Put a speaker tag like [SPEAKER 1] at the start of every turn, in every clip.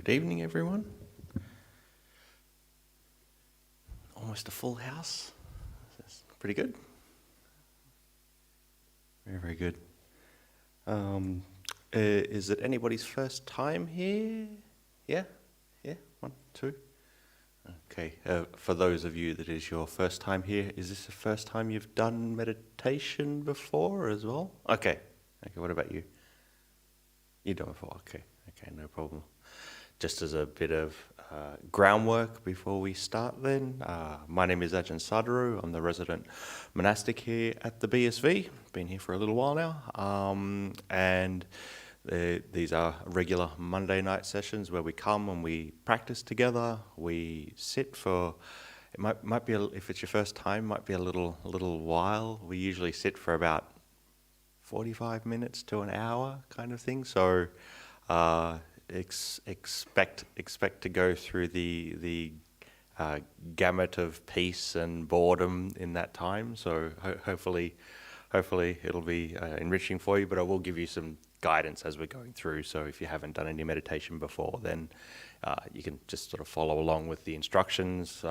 [SPEAKER 1] Good evening, everyone. Almost a full house. That's pretty good. Very, very good. Is it anybody's first time here? Yeah? Yeah? 1, 2? Okay. For those of you that is your first time here, is this the first time you've done meditation before as well? Okay. Okay, what about you? You've done before? Okay. Okay, no problem. Just as a bit of groundwork before we start then, my name is Ajahn Sadaro. I'm the resident monastic here at the BSV. Been here for a little while now. And these are regular Monday night sessions where we come and we practice together. We sit for, it might be, if it's your first time, might be a little while. We usually sit for about 45 minutes to an hour kind of thing. So expect to go through the gamut of peace and boredom in that time. So hopefully it'll be enriching for you. But I will give you some guidance as we're going through. So if you haven't done any meditation before, then you can just sort of follow along with the instructions.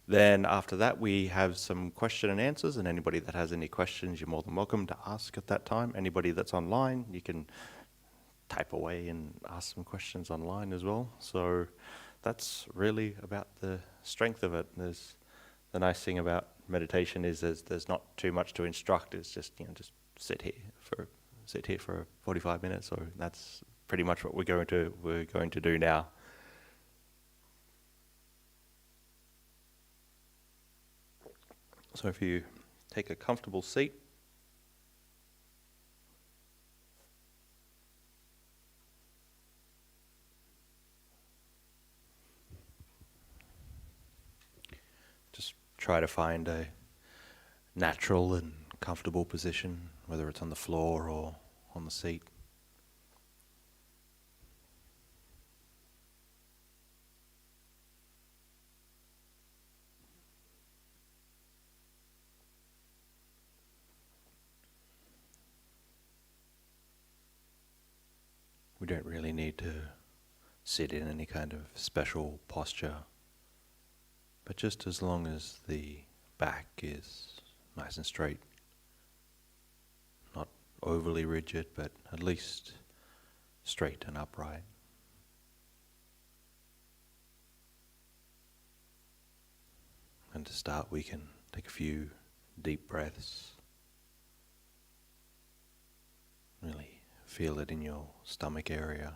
[SPEAKER 1] Then after that, we have some question and answers, and anybody that has any questions, you're more than welcome to ask at that time. Anybody that's online, you can type away and ask some questions online as well. So that's really about the strength of it. The nice thing about meditation is there's not too much to instruct. It's just just sit here for 45 minutes. So that's pretty much what we're going to do now. So if you take a comfortable seat, just try to find a natural and comfortable position, whether it's on the floor or on the seat. We don't really need to sit in any kind of special posture, but just as long as the back is nice and straight, not overly rigid, but at least straight and upright. And to start, we can take a few deep breaths. Really feel it in your stomach area.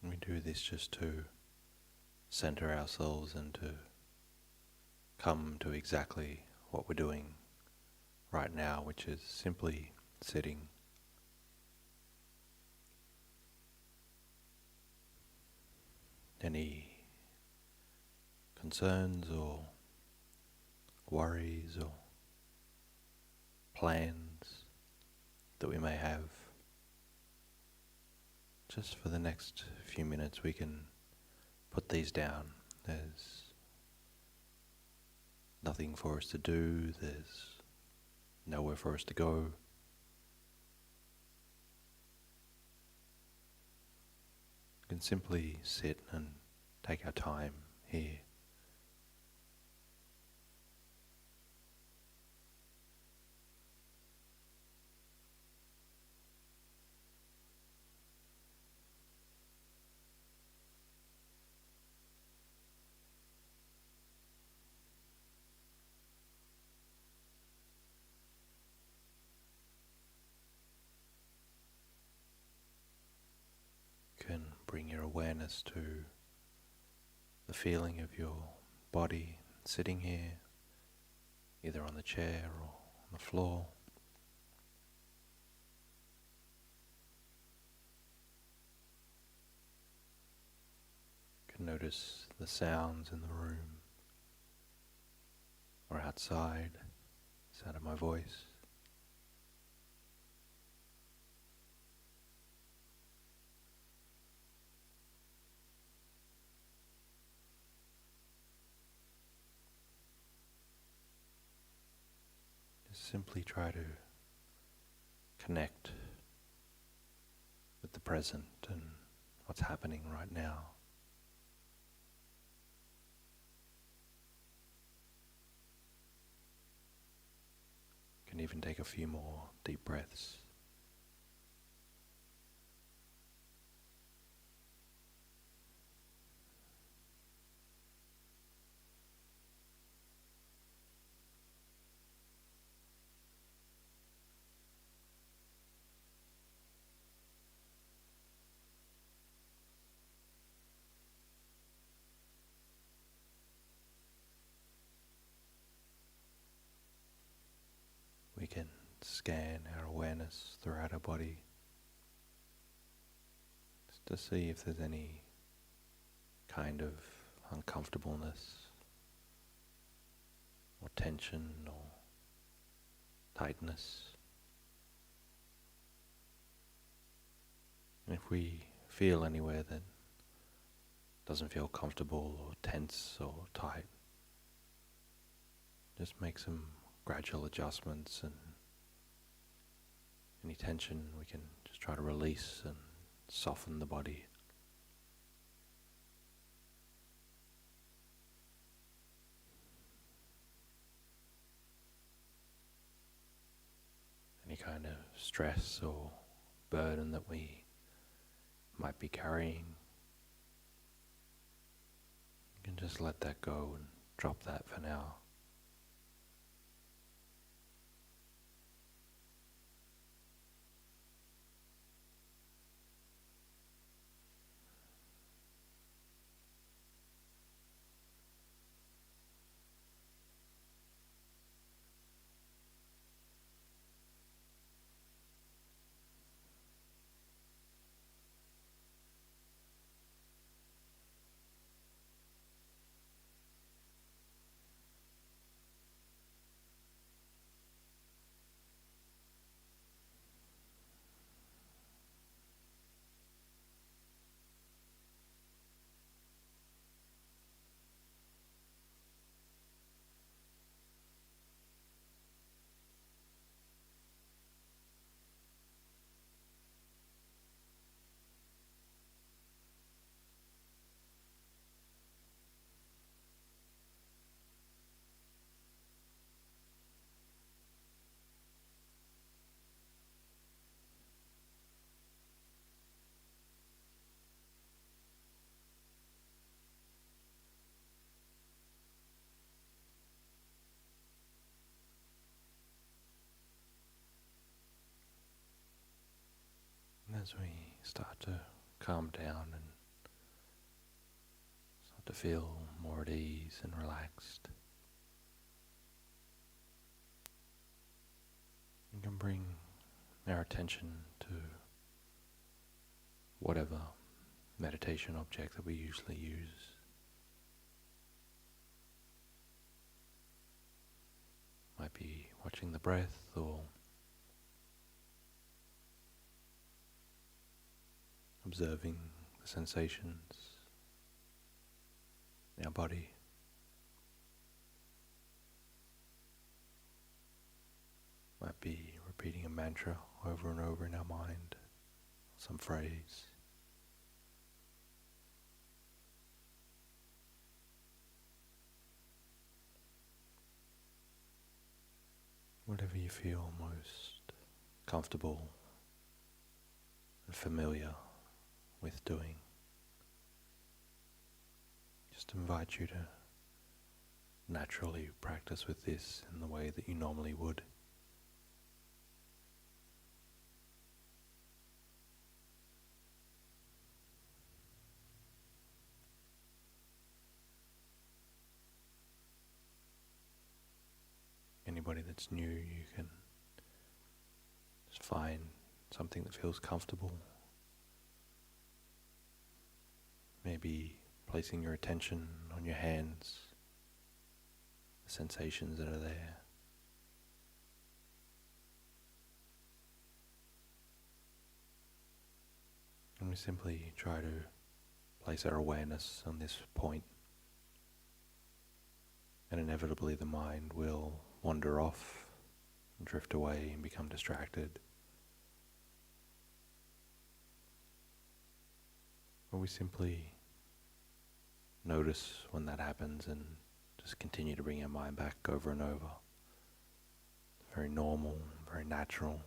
[SPEAKER 1] We do this just to center ourselves and to come to exactly what we're doing right now, which is simply sitting. Any concerns or worries or plans that we may have, just for the next few minutes we can put these down. There's nothing for us to do, there's nowhere for us to go. We can simply sit and take our time here. Can bring your awareness to the feeling of your body sitting here, either on the chair or on the floor. You can notice the sounds in the room or outside, the sound of my voice. simply try to connect with the present and what's happening right now. You can even take a few more deep breaths. We can scan our awareness throughout our body just to see if there's any kind of uncomfortableness or tension or tightness. And if we feel anywhere that doesn't feel comfortable or tense or tight, just make some gradual adjustments, and any tension we can just try to release and soften the body. Any kind of stress or burden that we might be carrying, you can just let that go and drop that for now. As we start to calm down and start to feel more at ease and relaxed, we can bring our attention to whatever meditation object that we usually use. Might be watching the breath, or observing the sensations in our body. Might be repeating a mantra over and over in our mind, some phrase. Whatever you feel most comfortable and familiar with doing. Just invite you to naturally practice with this in the way that you normally would. Anybody that's new, you can just find something that feels comfortable. Maybe placing your attention on your hands, the sensations that are there. And we simply try to place our awareness on this point, and inevitably the mind will wander off
[SPEAKER 2] and drift away and become distracted. Or we simply notice when that happens and just continue to bring our mind back over and over. It's very normal, very natural.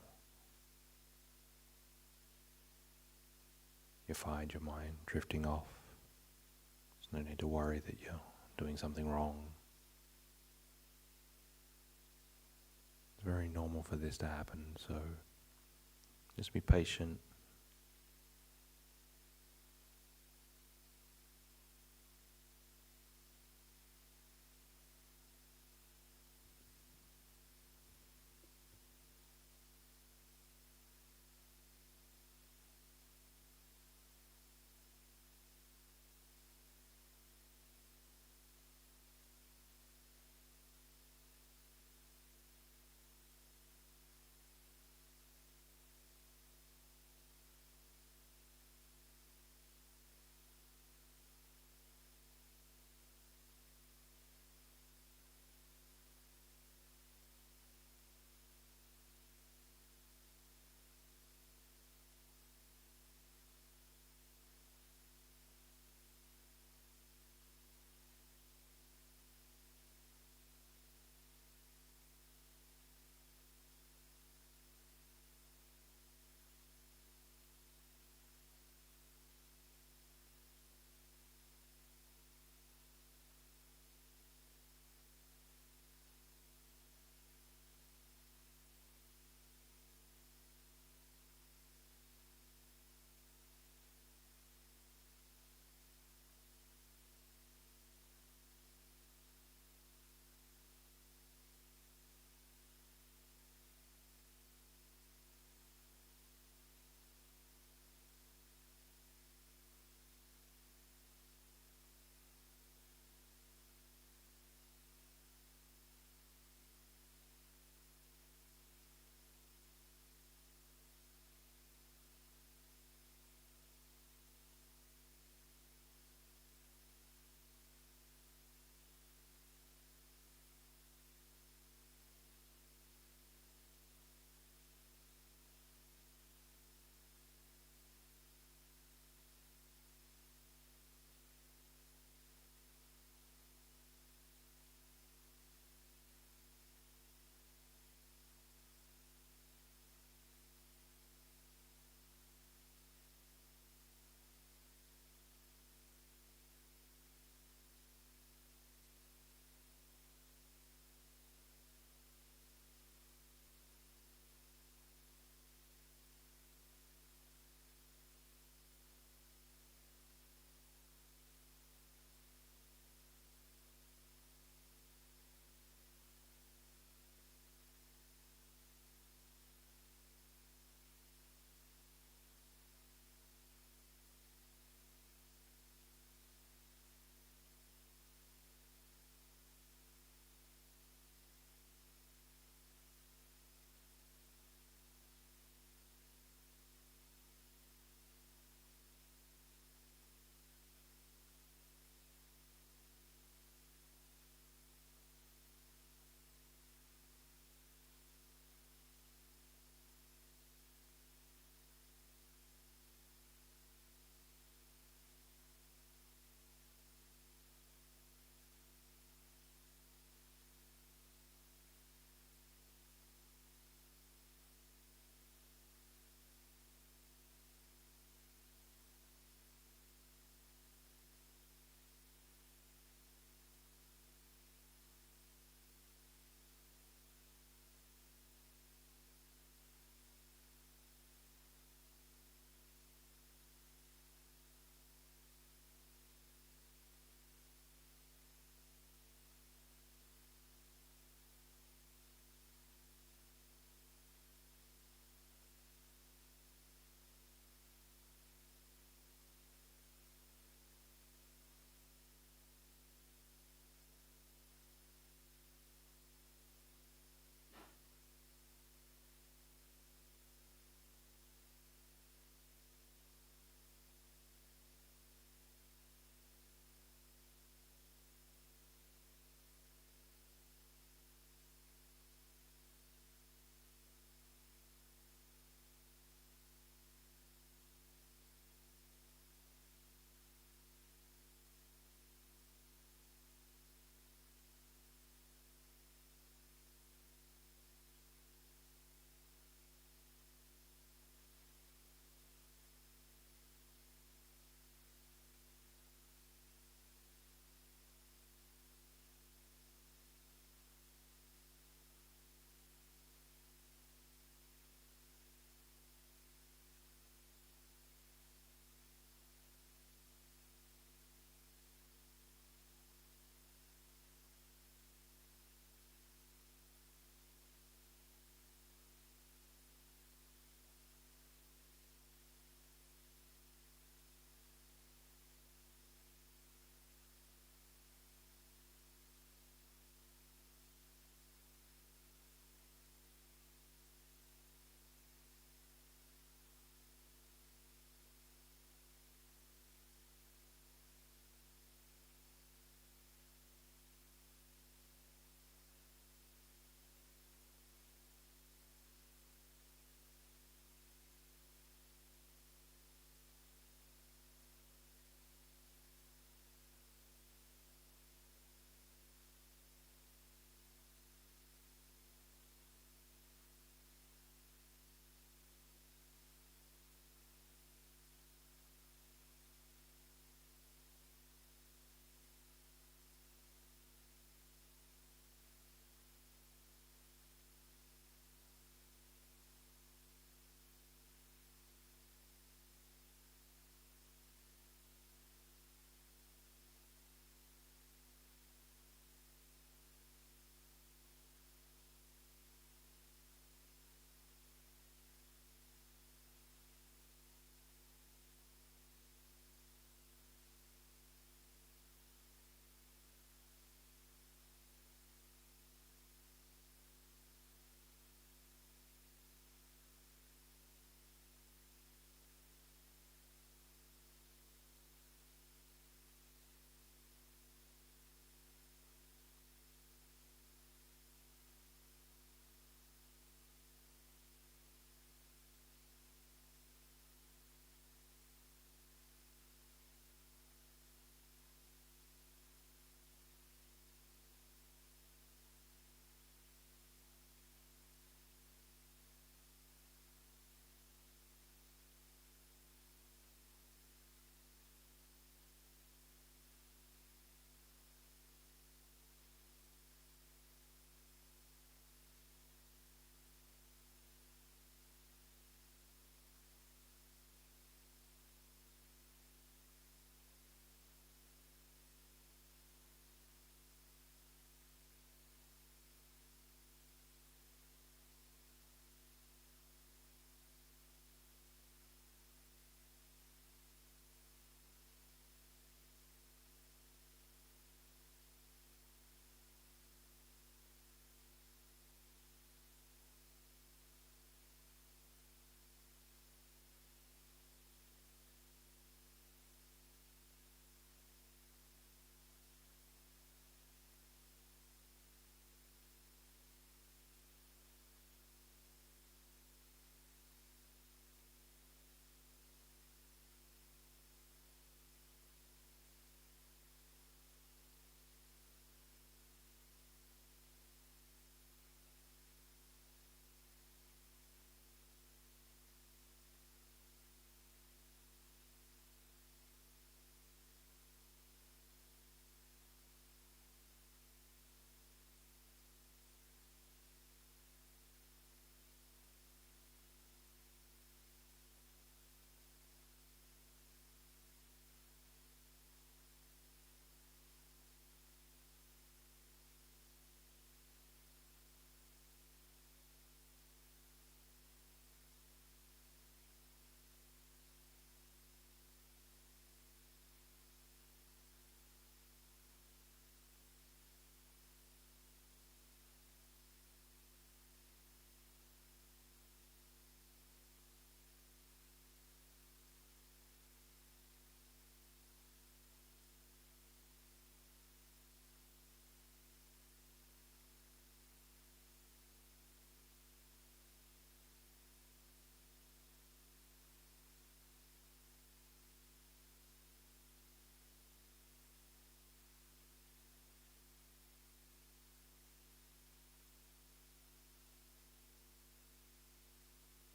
[SPEAKER 2] You find your mind drifting off. There's no need to worry that you're doing something wrong. It's very normal for this to happen, so just be patient.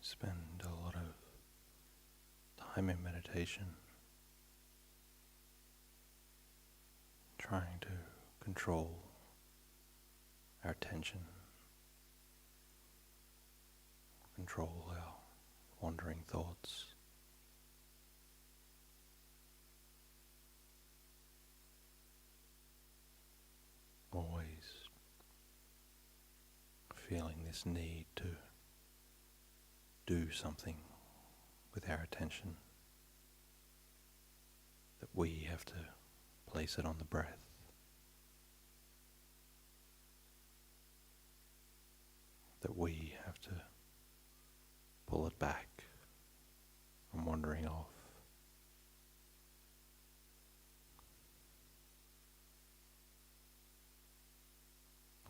[SPEAKER 2] spend a lot of time in meditation trying to control our attention, control our wandering thoughts. Always feeling this need to do something with our attention, that we have to place it on the breath, that we have to pull it back from wandering off.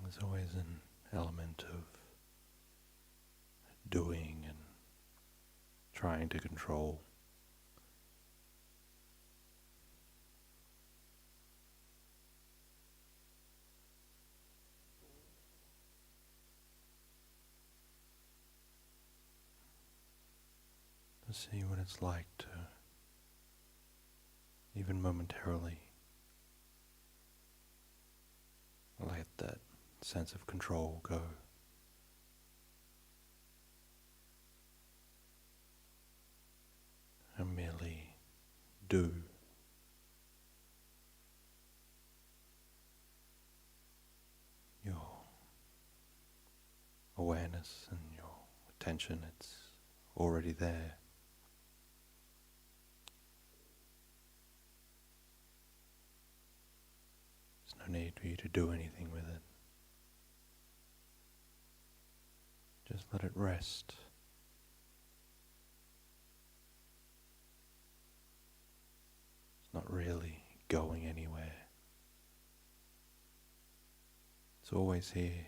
[SPEAKER 2] There's always an element of doing and trying to control. To see what it's like to, even momentarily, let that sense of control go. And merely do. Your awareness and your attention, it's already there. There's no need for you to do anything with it. Just let it rest. It's not really going anywhere. It's always here.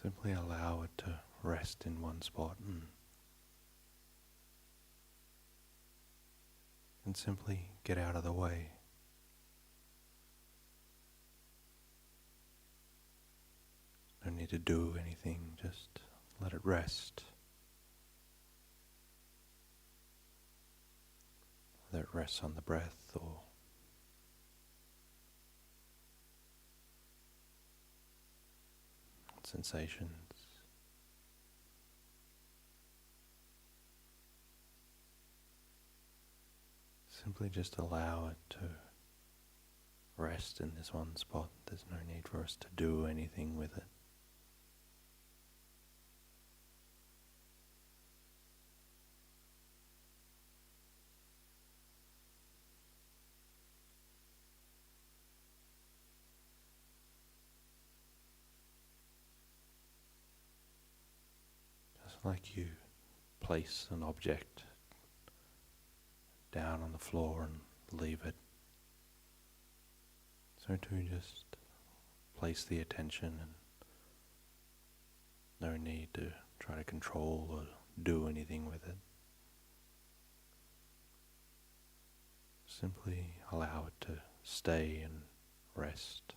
[SPEAKER 2] Simply allow it to rest in one spot and simply get out of the way. No need to do anything, just let it rest. Whether it rests on the breath or sensations. Simply just allow it to rest in this one spot. There's no need for us to do anything with it. Just like you place an object down on the floor and leave it, so too just place the attention, and no need to try to control or do anything with it. Simply allow it to stay and rest.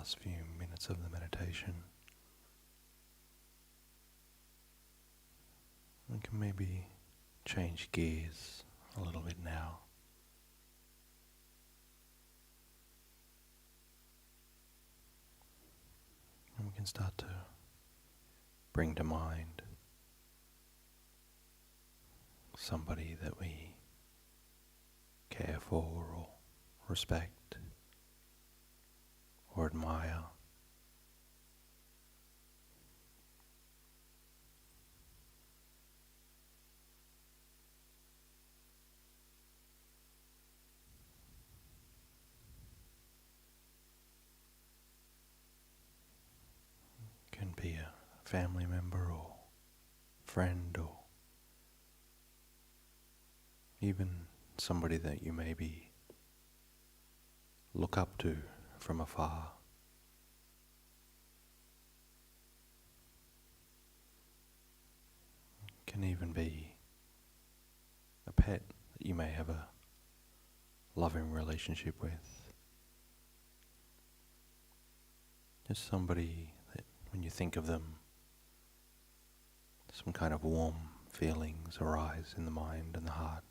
[SPEAKER 2] last few minutes of the meditation. We can maybe change gears a little bit now. And we can start to bring to mind somebody that we care for or respect or admire. Can be a family member or friend or even somebody that you maybe look up to from afar. Can even be a pet that you may have a loving relationship with. Just somebody that when you think of them, some kind of warm feelings arise in the mind and the heart.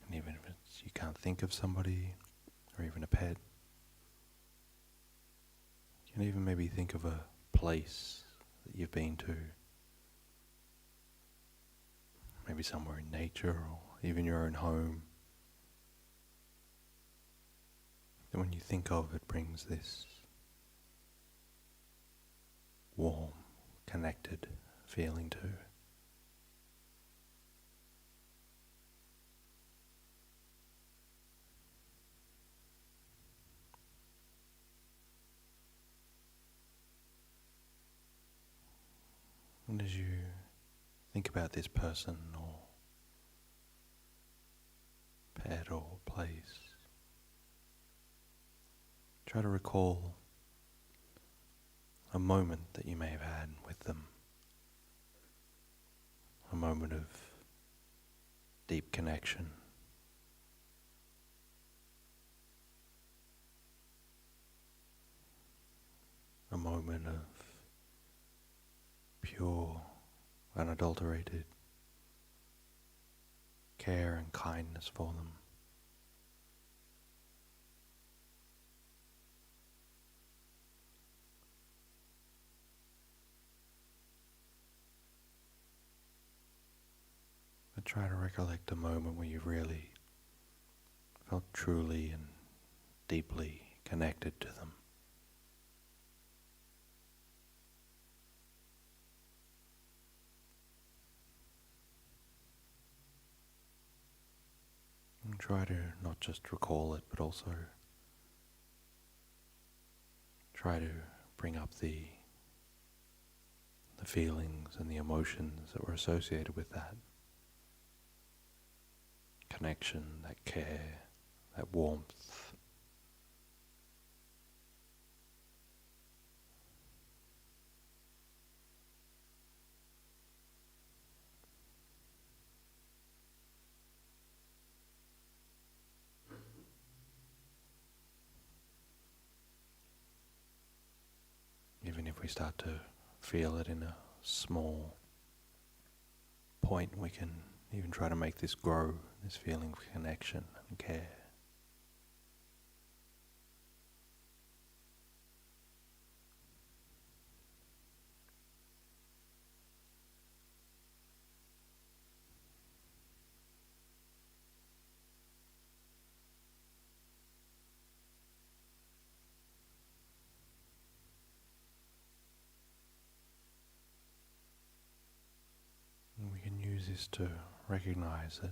[SPEAKER 2] And even if you can't think of somebody or even a pet, you can even maybe think of a place that you've been to. Maybe somewhere in nature or even your own home. And when you think of it, brings this warm, connected feeling too. And as you think about this person or pet or place, try to recall a moment that you may have had with them, a moment of deep connection, a moment of pure, unadulterated care and kindness for them. But try to recollect a moment where you really felt truly and deeply connected to them. And try to not just recall it, but also try to bring up the feelings and the emotions that were associated with that connection, that care, that warmth. Even if we start to feel it in a small point, we can even try to make this grow, this feeling of connection and care. And we can use this to recognize that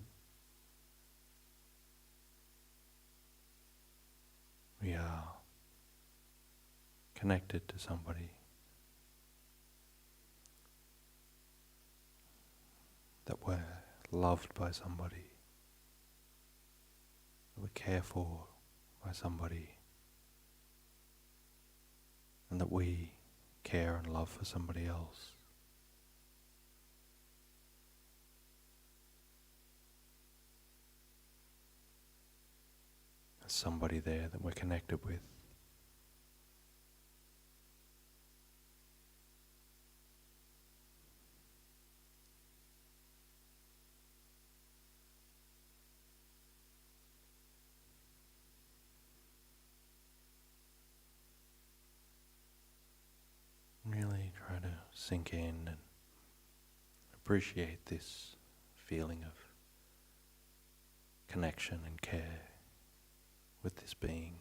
[SPEAKER 2] we are connected to somebody, that we're loved by somebody, that we care for by somebody, and that we care and love for somebody else. There's somebody there that we're connected with. Really try to sink in and appreciate this feeling of connection and care with this being.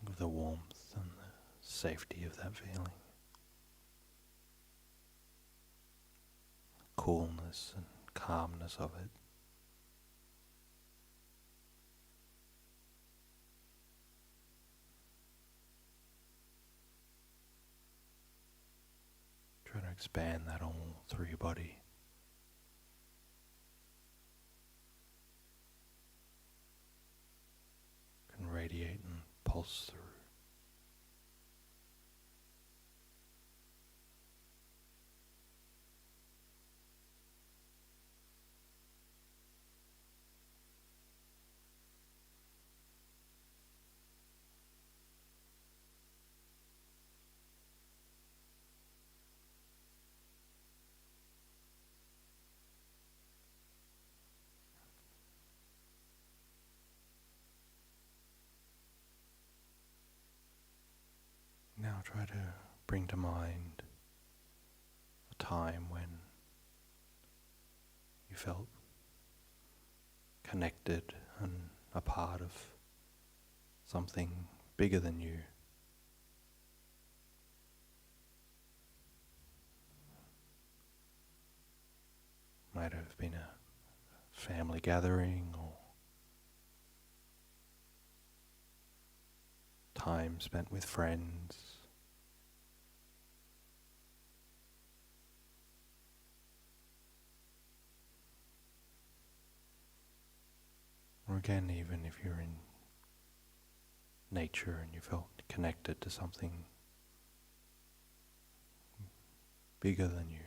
[SPEAKER 2] Of the warmth and the safety of that feeling. Coolness and calmness of it. Try to expand that all through your body. Can radiate and pulse through. Now try to bring to mind a time when you felt connected and a part of something bigger than you. Might have been a family gathering or time spent with friends. Or again, even if you're in nature and you felt connected to something bigger than you.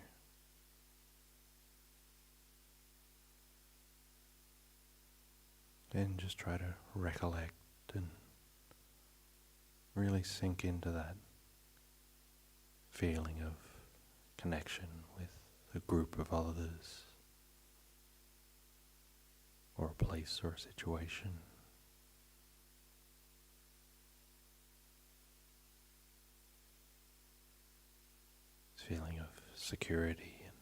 [SPEAKER 2] Then just try to recollect and really sink into that feeling of connection with a group of others, or a place or a situation. This feeling of security and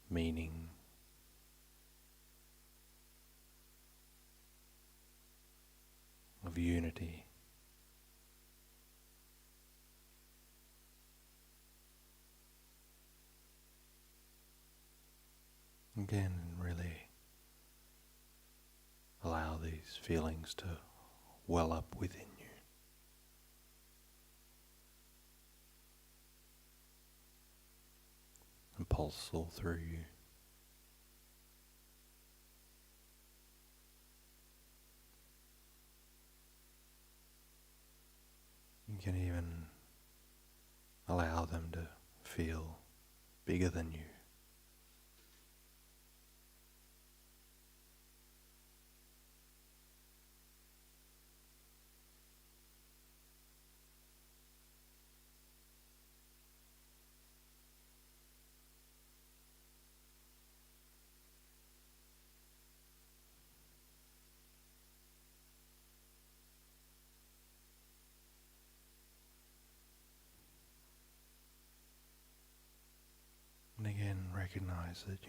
[SPEAKER 2] meaning. Of unity. Again, really allow these feelings to well up within you. And pulse all through you. You can even allow them to feel bigger than you. And again, recognize that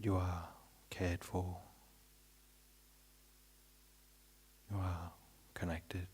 [SPEAKER 2] you are cared for, you are connected.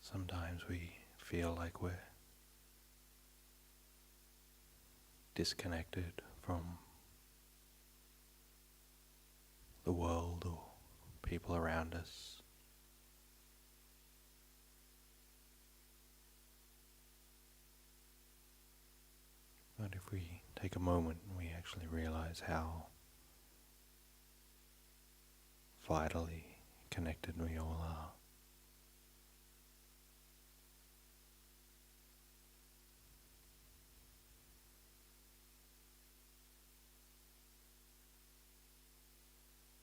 [SPEAKER 2] Sometimes we feel like we're disconnected from the world or people around us. But if we take a moment and we actually realize how vitally connected we all are,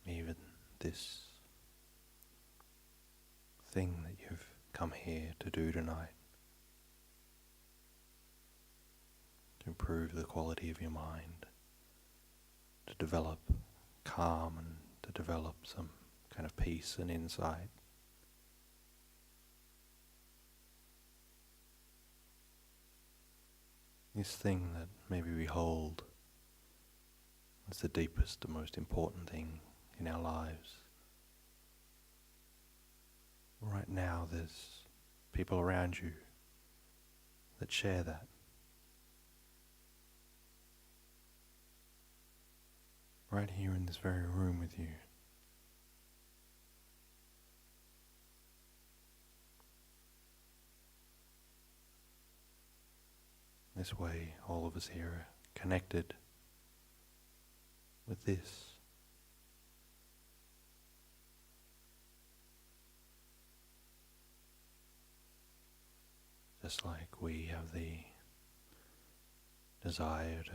[SPEAKER 2] even this thing that you've come here to do tonight, to improve the quality of your mind, to develop calm and to develop some kind of peace and insight. This thing that maybe we hold as the deepest and most important thing in our lives. Right now there's people around you that share that. Right here in this very room with you. This way all of us here are connected with this. Just like we have the desire to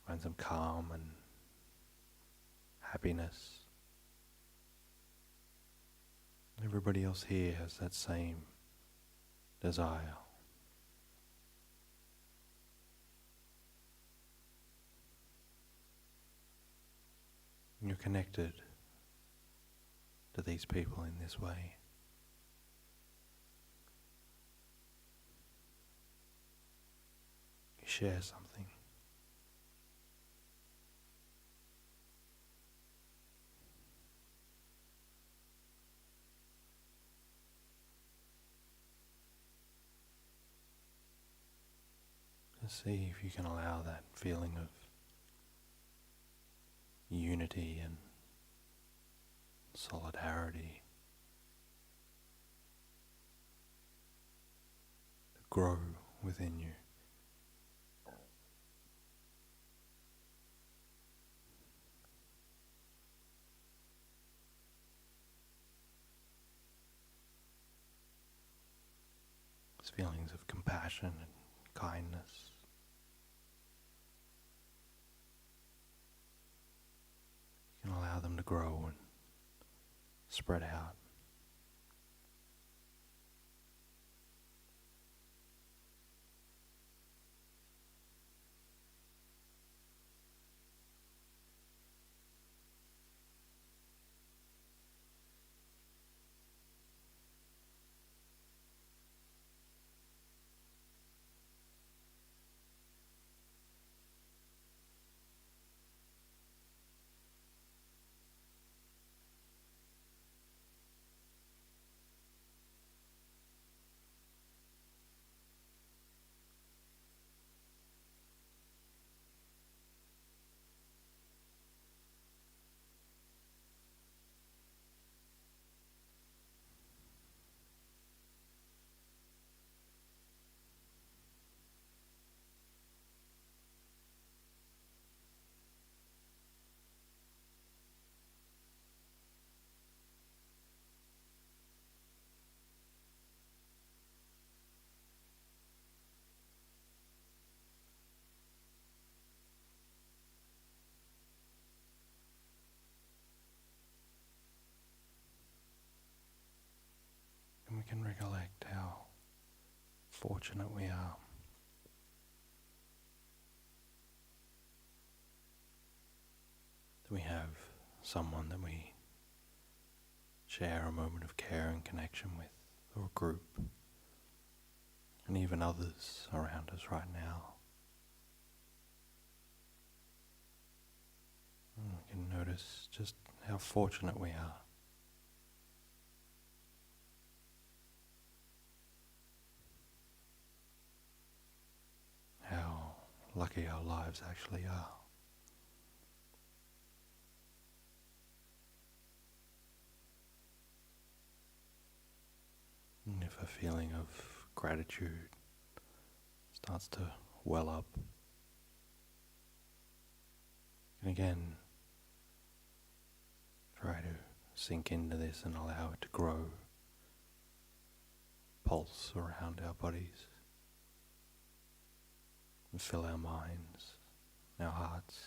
[SPEAKER 2] find some calm and happiness, everybody else here has that same desire. You're connected to these people in this way. You share something. Just see if you can allow that feeling of unity and solidarity to grow within you. These feelings of compassion and kindness. You can allow them to grow and spread out. And we can recollect how fortunate we are. That we have someone that we share a moment of care and connection with, or a group, and even others around us right now. And we can notice just how fortunate we are. lucky our lives actually are. And if a feeling of gratitude starts to well up, and again, try to sink into this and allow it to grow, pulse around our bodies, and fill our minds, our hearts.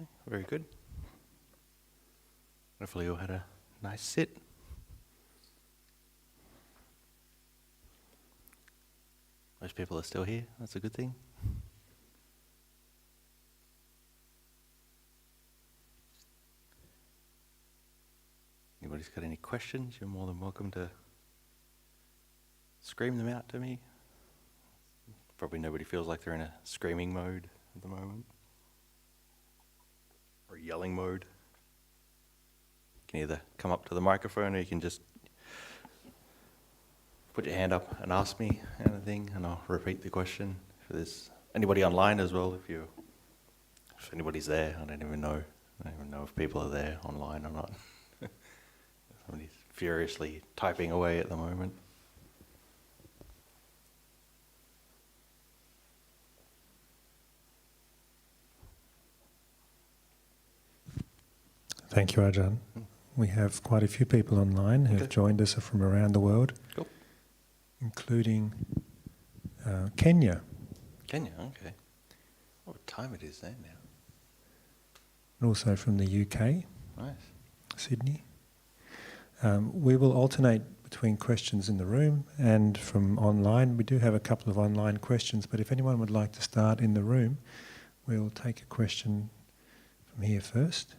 [SPEAKER 2] Okay, very good. Hopefully you all had a nice sit. Most people are still here, that's a good thing. Anybody's got any questions, you're more than welcome to scream them out to me. Probably nobody feels like they're in a screaming mode at the moment. Or yelling mode. You can either come up to the microphone or you can just put your hand up and ask me anything and I'll repeat the question. If there's anybody online as well, if anybody's there, I don't even know. I don't even know if people are there online or not. Somebody's furiously typing away at the moment.
[SPEAKER 3] Thank you, Ajahn. We have quite a few people online who have joined us from around the world,
[SPEAKER 2] Cool.
[SPEAKER 3] including Kenya.
[SPEAKER 2] Kenya, okay. What time it is there now?
[SPEAKER 3] And also from the UK,
[SPEAKER 2] Nice.
[SPEAKER 3] Sydney. We will alternate between questions in the room and from online. We do have a couple of online questions, but if anyone would like to start in the room, we'll take a question from here first.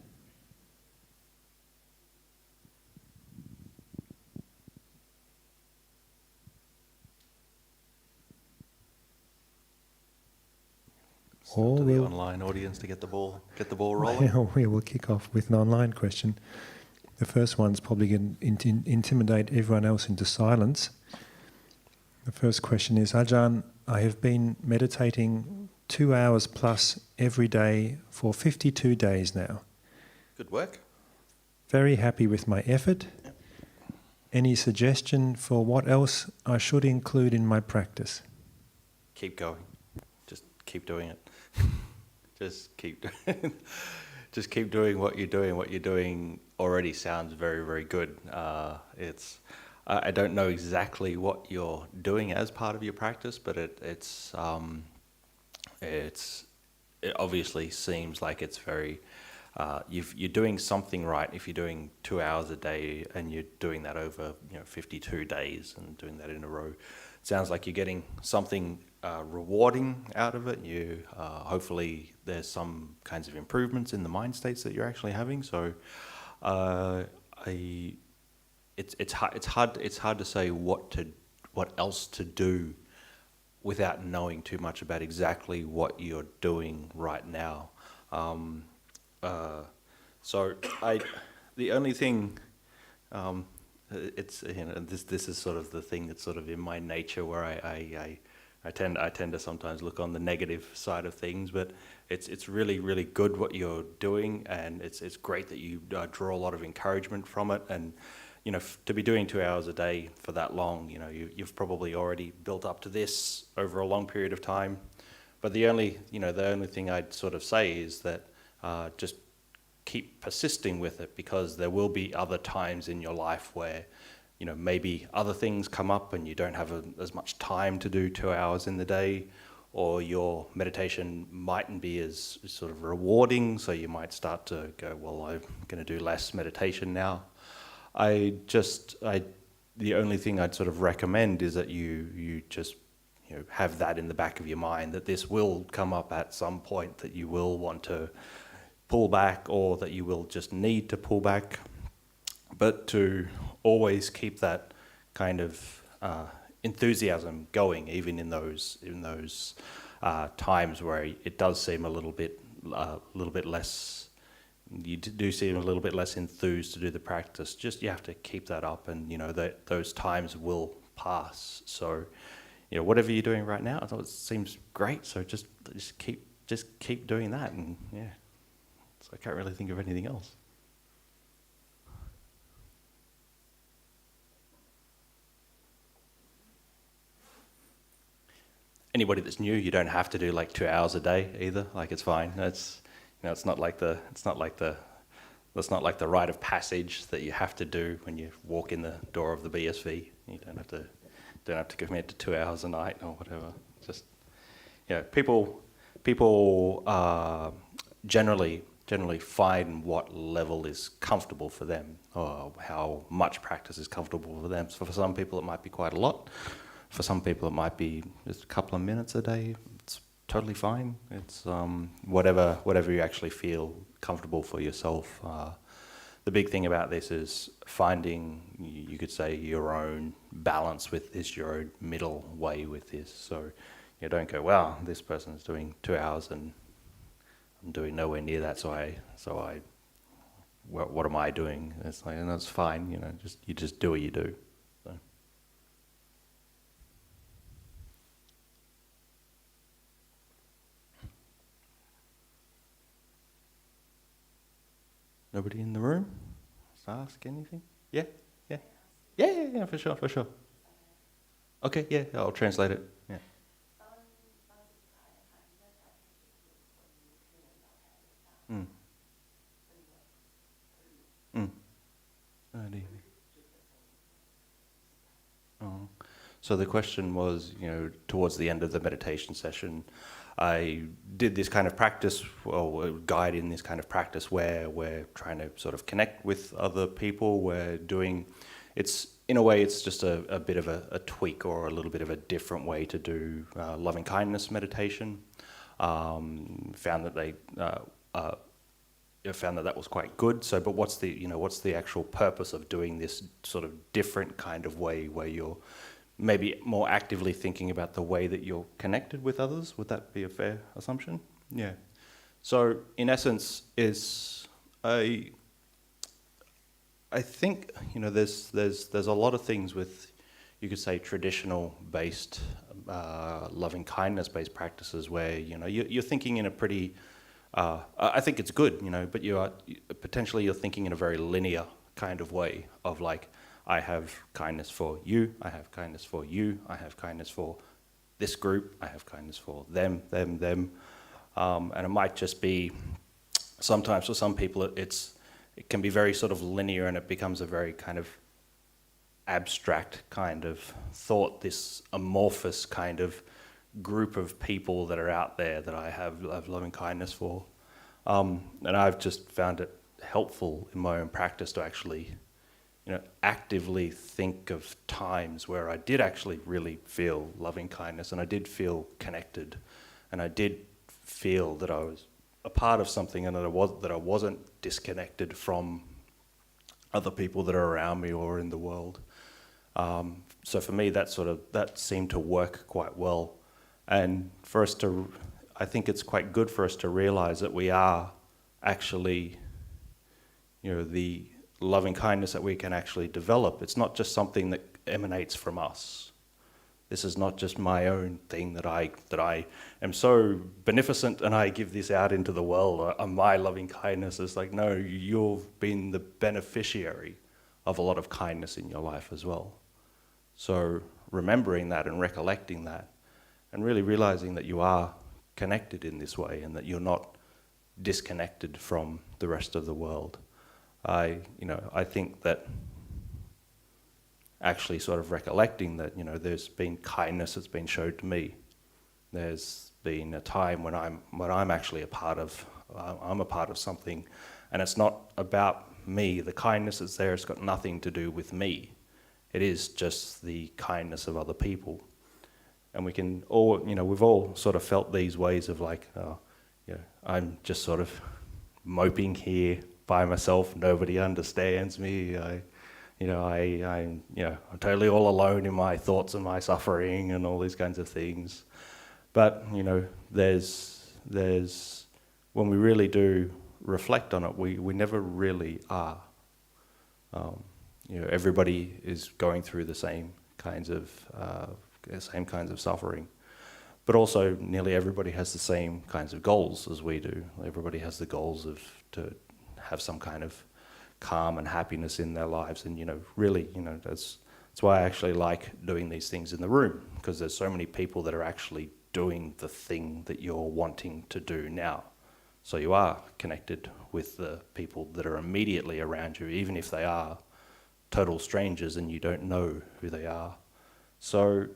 [SPEAKER 2] Or to the online audience to get the ball rolling.
[SPEAKER 3] We will kick off with an online question. The first one's probably going to intimidate everyone else into silence. The first question is, Ajahn, I have been meditating 2 hours plus every day for 52 days now.
[SPEAKER 2] Good work.
[SPEAKER 3] Very happy with my effort.
[SPEAKER 2] Yep.
[SPEAKER 3] Any suggestion for what else I should include in my practice?
[SPEAKER 2] Keep going. Just keep doing it. Just keep doing what you're doing. What you're doing already sounds very, very good. I don't know exactly what you're doing as part of your practice, but it's it obviously seems like it's very, you're doing something right if you're doing 2 hours a day and you're doing that over 52 days and doing that in a row. It sounds like you're getting something rewarding out of it. You hopefully there's some kinds of improvements in the mind states that you're actually having. So it's hard to say what else to do without knowing too much about exactly what you're doing right now. So the only thing, it's this is sort of the thing that's sort of in my nature where I tend to sometimes look on the negative side of things, but it's really good what you're doing, and it's great that you draw a lot of encouragement from it. And to be doing 2 hours a day for that long, you've probably already built up to this over a long period of time. But the only thing I'd sort of say is that just keep persisting with it, because there will be other times in your life where maybe other things come up and you don't have as much time to do 2 hours in the day, or your meditation mightn't be as sort of rewarding, so you might start to go, well, I'm going to do less meditation now. The only thing I'd sort of recommend is that you just have that in the back of your mind, that this will come up at some point, that you will want to pull back, or that you will just need to pull back, but to always keep that kind of enthusiasm going, even in those times where it does seem a little bit less. You do seem a little bit less enthused to do the practice. Just you have to keep that up, and those times will pass. So, whatever you're doing right now, I thought it seems great. So just keep doing that, and yeah. So I can't really think of anything else. Anybody that's new, you don't have to do like 2 hours a day either. Like, it's fine. It's it's not like the rite of passage that you have to do when you walk in the door of the BSV. You don't have to commit to 2 hours a night or whatever. Just people generally find what level is comfortable for them, or how much practice is comfortable for them. So for some people it might be quite a lot. For some people it might be just a couple of minutes a day. It's totally fine. It's whatever you actually feel comfortable for yourself. The big thing about this is finding, you could say, your own balance with this, your own middle way with this. So you don't go, wow, this person is doing 2 hours and I'm doing nowhere near that. What am I doing? It's like, and that's fine. You just do what you do. So. Nobody in the room? Let's ask anything? Yeah, for sure. Okay, yeah, I'll translate it. Yeah. Oh. So the question was, towards the end of the meditation session, I did this kind of practice, or guide in this kind of practice where we're trying to sort of connect with other people. We're doing, in a way, it's just a bit of a tweak, or a little bit of a different way to do loving kindness meditation. Found that was quite good. So, but what's the actual purpose of doing this sort of different kind of way, where you're maybe more actively thinking about the way that you're connected with others? Would that be a fair assumption? Yeah. So in essence, I think there's a lot of things with, you could say, traditional based loving kindness based practices where you're thinking in a pretty I think it's good, but you're thinking in a very linear kind of way of like, I have kindness for you, I have kindness for you, I have kindness for this group, I have kindness for them. And it might just be, sometimes for some people it can be very sort of linear, and it becomes a very kind of abstract kind of thought, this amorphous kind of group of people that are out there that I have loving kindness for. And I've just found it helpful in my own practice to actually, actively think of times where I did actually really feel loving kindness, and I did feel connected, and I did feel that I was a part of something, and that I wasn't disconnected from other people that are around me or in the world. So for me, that seemed to work quite well. And for us to, I think it's quite good for us to realize that we are actually, the loving kindness that we can actually develop. It's not just something that emanates from us. This is not just my own thing that I am so beneficent and I give this out into the world. My loving kindness is like, no, you've been the beneficiary of a lot of kindness in your life as well. So remembering that and recollecting that, and really realizing that you are connected in this way and that you're not disconnected from the rest of the world. I think that actually sort of recollecting that, there's been kindness that's been showed to me. There's been a time when I'm actually I'm a part of something, and it's not about me. The kindness that's there has got nothing to do with me. It is just the kindness of other people. And we can all, we've all sort of felt these ways of like, I'm just sort of moping here by myself. Nobody understands me. I'm totally all alone in my thoughts and my suffering and all these kinds of things. But, there's when we really do reflect on it, we never really are. Everybody is going through the same kinds of suffering, but also nearly everybody has the same kinds of goals as we do. Everybody has the goals to have some kind of calm and happiness in their lives, and really, that's why I actually like doing these things in the room, because there's so many people that are actually doing the thing that you're wanting to do now. So you are connected with the people that are immediately around you, even if they are total strangers and you don't know who they are. So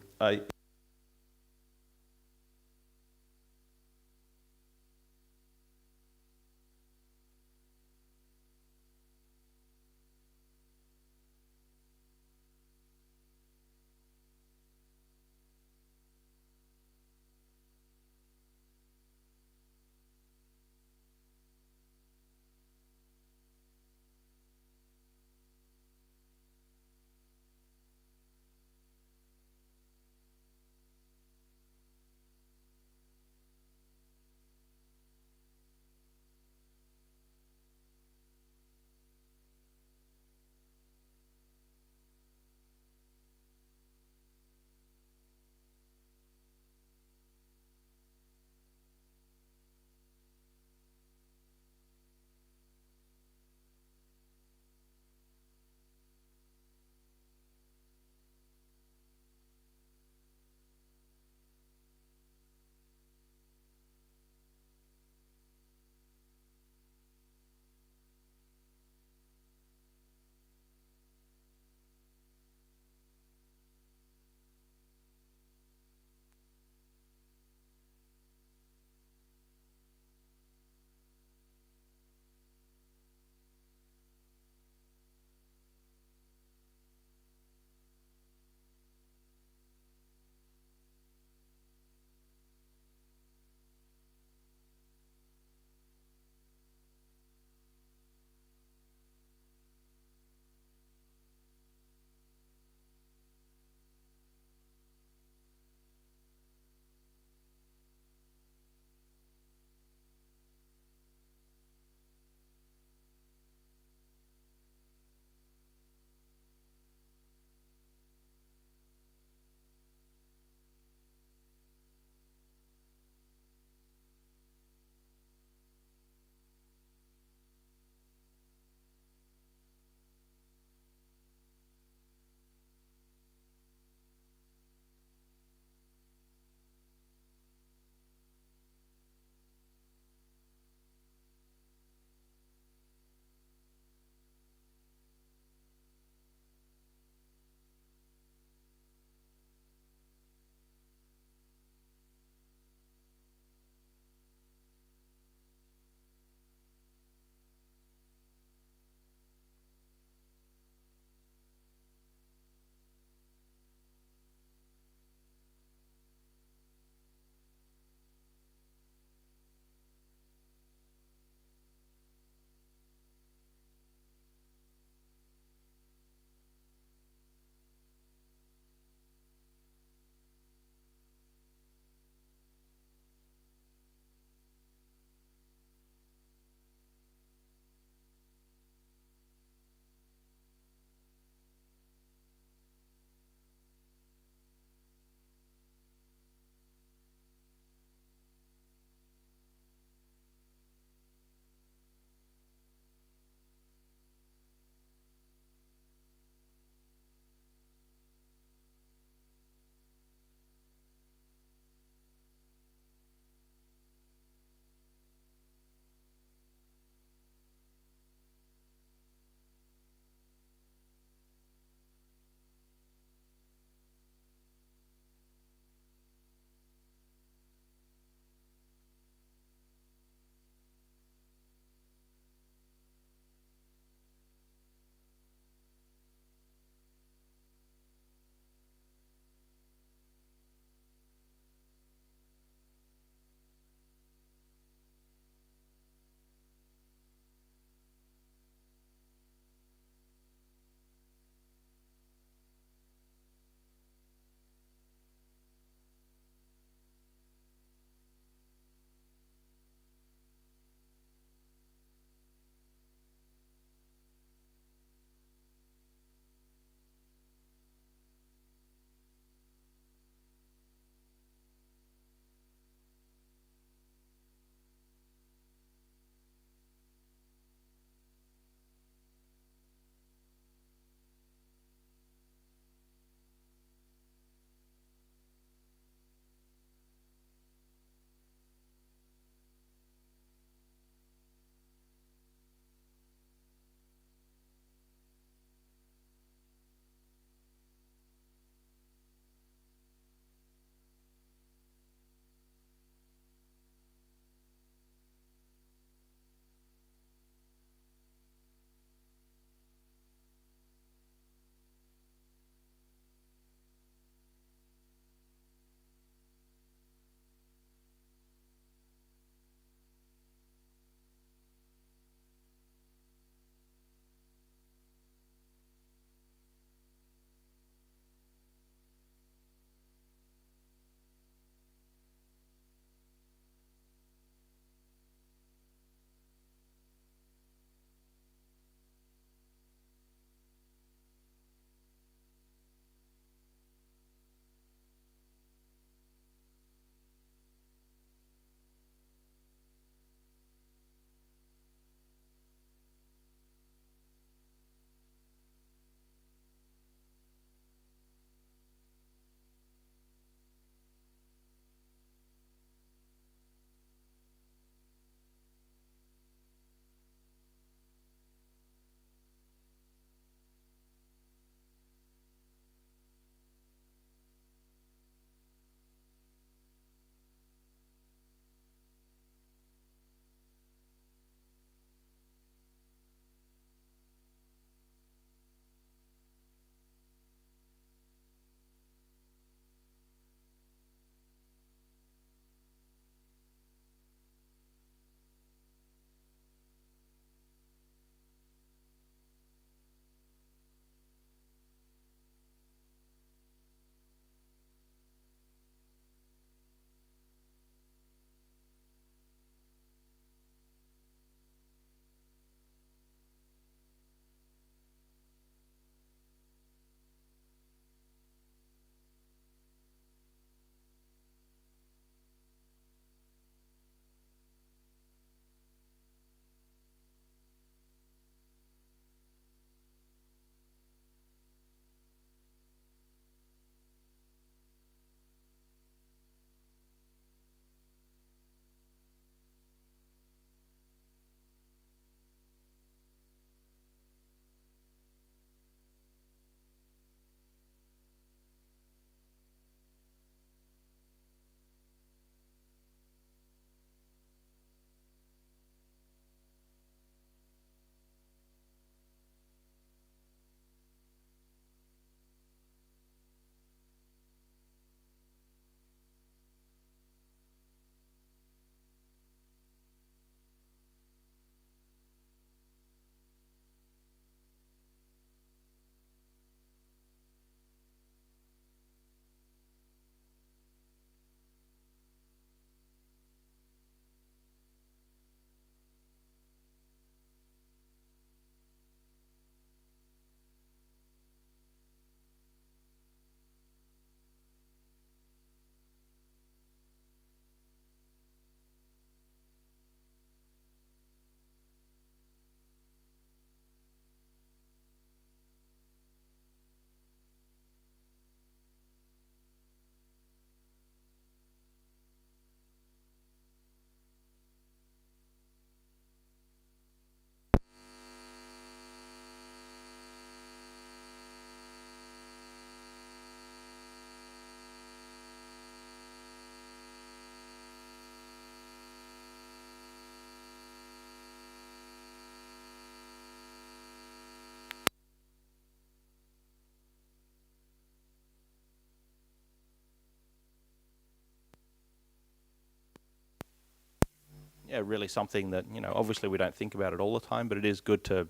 [SPEAKER 2] really something that, obviously we don't think about it all the time, but it is good to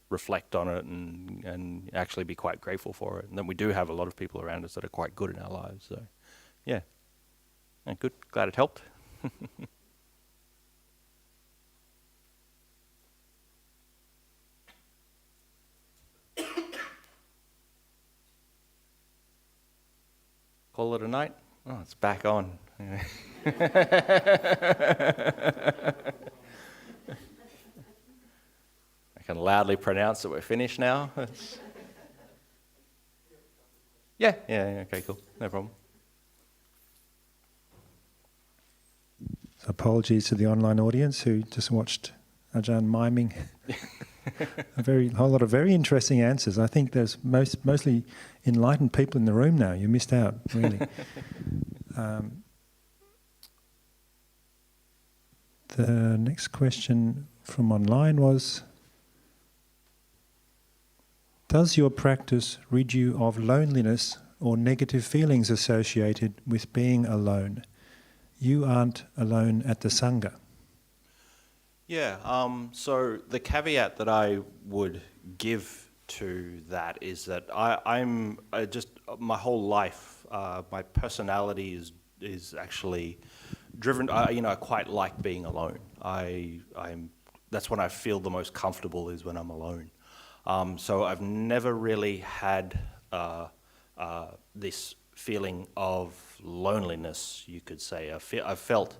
[SPEAKER 2] reflect on it and actually be quite grateful for it. And then we do have a lot of people around us that are quite good in our lives. So, yeah, good. Glad it helped. Call it a night? Oh, it's back on. I can loudly pronounce that we're finished now. Yeah, okay, cool. No problem.
[SPEAKER 3] So apologies to the online audience who just watched Ajahn miming a whole lot of very interesting answers. I think there's mostly enlightened people in the room now. You missed out, really. The next question from online was, does your practice rid you of loneliness or negative feelings associated with being alone? You aren't alone at the Sangha.
[SPEAKER 2] Yeah, so the caveat that I would give to that is that I'm my whole life, my personality is actually driven. I quite like being alone. That's when I feel the most comfortable, is when I'm alone. So I've never really had this feeling of loneliness, you could say. I've felt,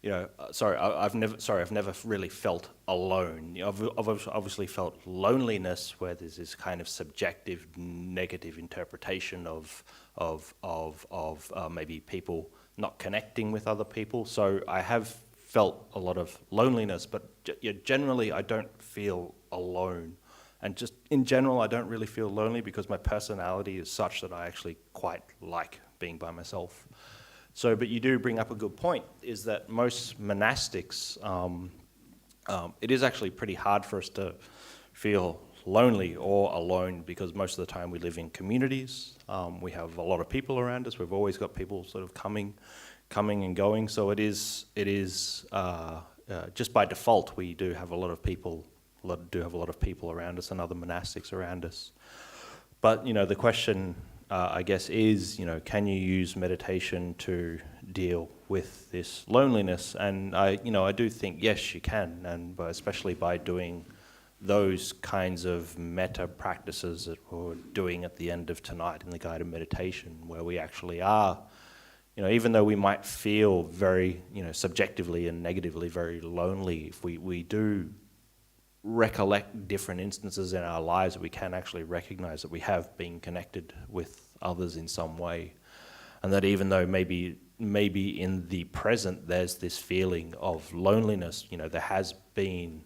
[SPEAKER 2] I've never really felt alone. I've obviously felt loneliness, where there's this kind of subjective, negative interpretation of maybe people not connecting with other people. So I have felt a lot of loneliness, but generally I don't feel alone. And just in general, I don't really feel lonely because my personality is such that I actually quite like being by myself. So, but you do bring up a good point, is that most monastics, it is actually pretty hard for us to feel lonely or alone, because most of the time we live in communities. We have a lot of people around us. We've always got people sort of coming and going. So it is just by default, we do have a lot of people around us and other monastics around us. But, the question, I guess, is, can you use meditation to deal with this loneliness? And I do think, yes, you can, and especially by doing those kinds of metta practices that we're doing at the end of tonight in the guided meditation, where we actually are, even though we might feel very, subjectively and negatively very lonely, if we do recollect different instances in our lives, that we can actually recognize that we have been connected with others in some way, and that even though maybe in the present there's this feeling of loneliness, there has been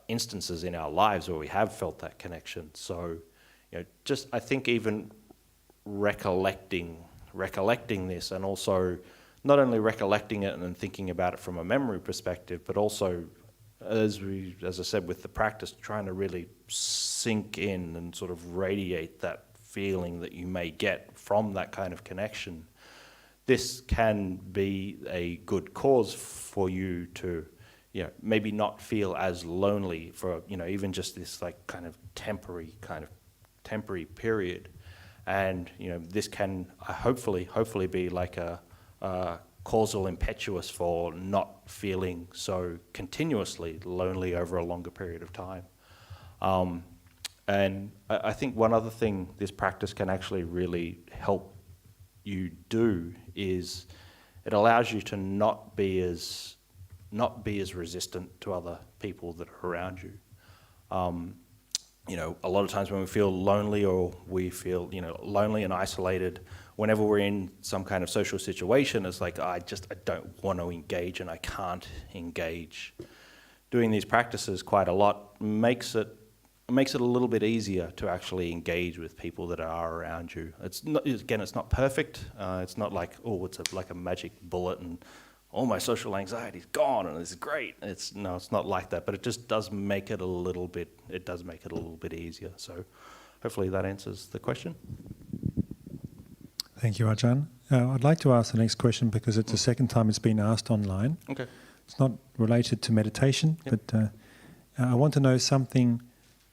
[SPEAKER 2] instances in our lives where we have felt that connection. So, just I think even recollecting this, and also not only recollecting it and then thinking about it from a memory perspective, but also, as I said, with the practice, trying to really sink in and sort of radiate that feeling that you may get from that kind of connection. This can be a good cause for you to, maybe not feel as lonely for, even just this like kind of temporary period. And, this can hopefully be like a causal impetus for not feeling so continuously lonely over a longer period of time. And I think one other thing this practice can actually really help you do is it allows you to not be as resistant to other people that are around you. A lot of times when we feel lonely, or we feel, lonely and isolated, whenever we're in some kind of social situation, it's like, I don't want to engage and I can't engage. Doing these practices quite a lot makes it a little bit easier to actually engage with people that are around you. It's not perfect. It's not like, like a magic bullet and all my social anxiety's gone and it's great. It's not like that, but it just does make it a little bit easier. So hopefully that answers the question.
[SPEAKER 3] Thank you, Ajahn. I'd like to ask the next question because it's the second time it's been asked online.
[SPEAKER 1] Okay.
[SPEAKER 3] It's not related to meditation, but I want to know something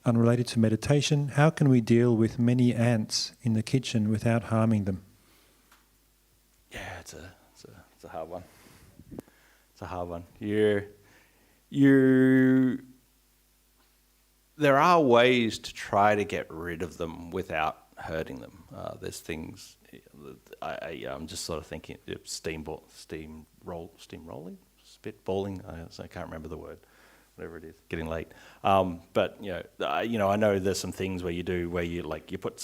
[SPEAKER 3] unrelated to meditation. How can we deal with many ants in the kitchen without harming them?
[SPEAKER 1] Yeah, it's a hard one. It's a hard one. There are ways to try to get rid of them without hurting them. There's things. I'm just sort of thinking steamrolling, spitballing. I can't remember the word. Whatever it is, getting late. But I know there's some things where you put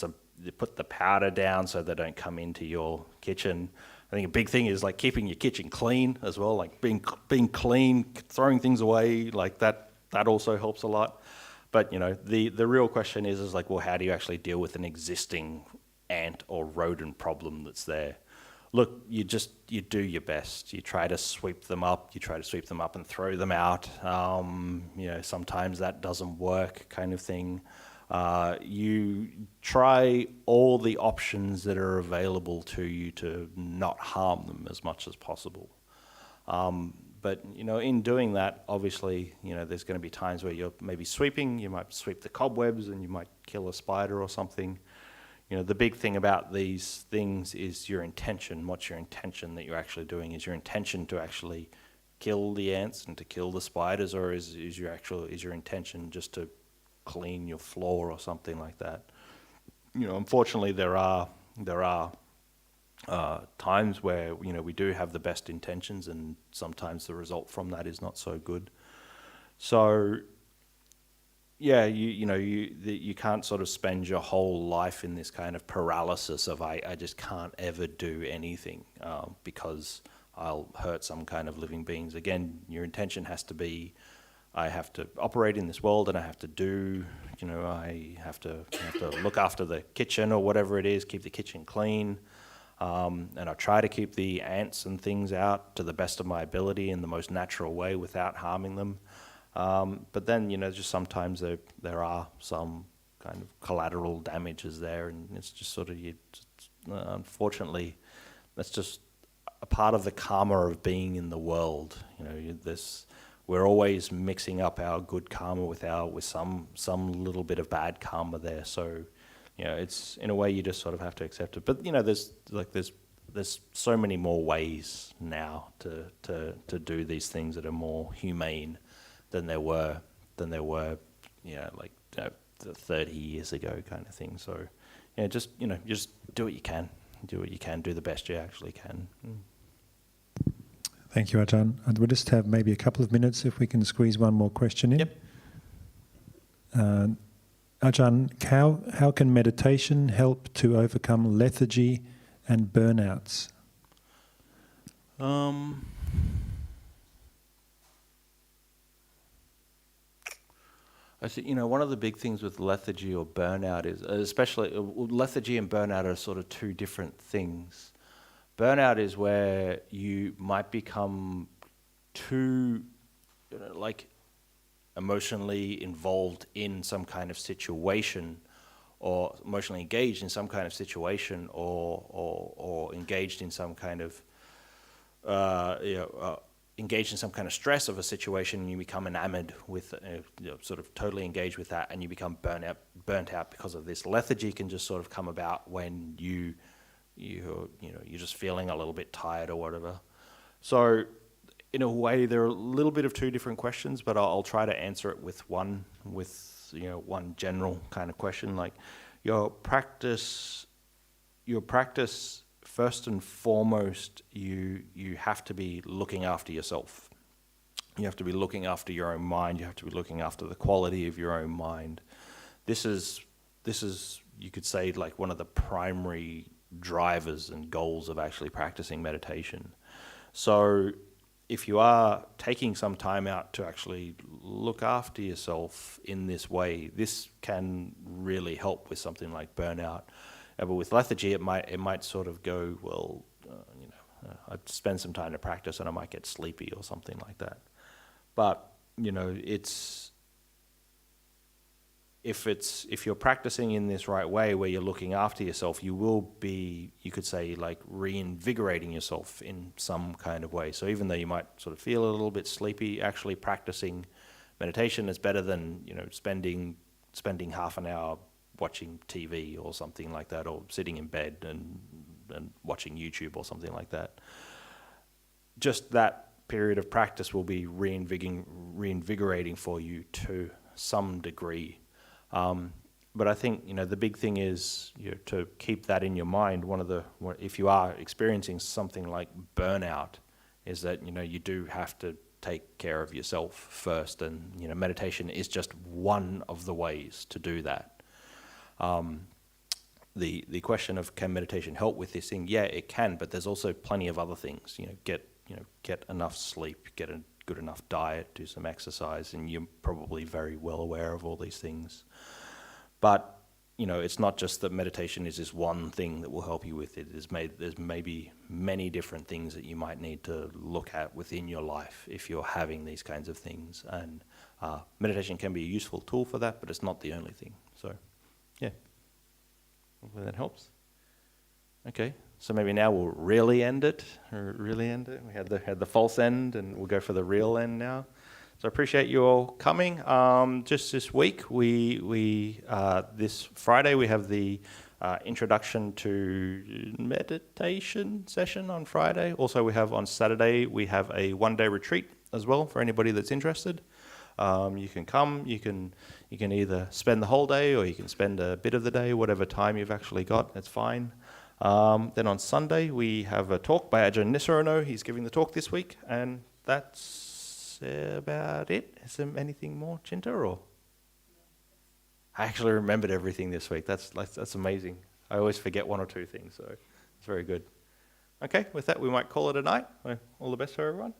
[SPEAKER 1] the powder down so they don't come into your kitchen. I think a big thing is like keeping your kitchen clean as well, like being clean, throwing things away like that. That also helps a lot. But the real question is like, well, how do you actually deal with an existing ant or rodent problem that's there? Look, you do your best. You try to sweep them up. You try to sweep them up and throw them out. Sometimes that doesn't work, kind of thing. You try all the options that are available to you to not harm them as much as possible. But in doing that, obviously, there's going to be times where you're maybe sweeping. You might sweep the cobwebs and you might kill a spider or something. The big thing about these things is your intention. What's your intention that you're actually doing? Is your intention to actually kill the ants and to kill the spiders, or is your intention just to clean your floor or something like that? Unfortunately, there are times where we do have the best intentions, and sometimes the result from that is not so good. So yeah, you can't sort of spend your whole life in this kind of paralysis of I just can't ever do anything because I'll hurt some kind of living beings. Again, your intention has to be, I have to operate in this world, and I have to do, I have to look after the kitchen or whatever it is, keep the kitchen clean. And I try to keep the ants and things out to the best of my ability in the most natural way without harming them. But then, just sometimes there are some kind of collateral damages there, and it's just sort of, unfortunately, that's just a part of the karma of being in the world. We're always mixing up our good karma with some little bit of bad karma there. So, it's in a way you just sort of have to accept it. But there's so many more ways now to do these things that are more humane than there were 30 years ago, kind of thing. So just do what you can. Do what you can. Do the best you actually can.
[SPEAKER 3] Thank you, Ajahn. And we'll just have maybe a couple of minutes if we can squeeze one more question in.
[SPEAKER 1] Yep.
[SPEAKER 3] Ajahn, how can meditation help to overcome lethargy and burnouts?
[SPEAKER 1] I think, one of the big things with lethargy or burnout is, especially lethargy and burnout are sort of two different things. Burnout is where you might become too, emotionally involved in some kind of situation, or emotionally engaged in some kind of situation, or engaged in some kind of engaged in some kind of stress of a situation, and you become enamored with, sort of totally engaged with that, and you become burnt out because of this. Lethargy can just sort of come about when you're just feeling a little bit tired or whatever. So, in a way, they're a little bit of two different questions, but I'll try to answer it with one general kind of question. Like your practice. First and foremost, you have to be looking after yourself. You have to be looking after your own mind. You have to be looking after the quality of your own mind. This is you could say like one of the primary drivers and goals of actually practicing meditation. So if you are taking some time out to actually look after yourself in this way, this can really help with something like burnout. But with lethargy, it might sort of go, well, I'd spend some time to practice and I might get sleepy or something like that. But,
[SPEAKER 2] if you're practicing in this right way, where you're looking after yourself, you will be, you could say, like reinvigorating yourself in some kind of way. So even though you might sort of feel a little bit sleepy, actually practicing meditation is better than, you know, spending half an hour watching TV or something like that, or sitting in bed and watching YouTube or something like that. Just that period of practice will be reinvigorating for you to some degree. But I think, you know, the big thing is, you know, to keep that in your mind. If you are experiencing something like burnout, is that, you know, you do have to take care of yourself first, and, you know, meditation is just one of the ways to do that. The question of, can meditation help with this thing? Yeah, it can, but there's also plenty of other things. You know, get enough sleep, get a good enough diet, do some exercise, and you're probably very well aware of all these things. But, you know, it's not just that meditation is this one thing that will help you with it. There's maybe many different things that you might need to look at within your life if you're having these kinds of things. And meditation can be a useful tool for that, but it's not the only thing. So, yeah. Hopefully that helps. Okay, so maybe now we'll really end it. We had the false end, and we'll go for the real end now. So I appreciate you all coming. Just this week, we this Friday we have the introduction to meditation session on Friday. Also, we have on Saturday we have a one-day retreat as well for anybody that's interested. You can come. You can either spend the whole day, or you can spend a bit of the day, whatever time you've actually got. That's fine. Then on Sunday we have a talk by Ajahn Brahm. He's giving the talk this week, and that's about it. Is there anything more, Chinta? Or I actually remembered everything this week. That's amazing. I always forget one or two things, so it's very good. Okay, with that we might call it a night. All the best for everyone.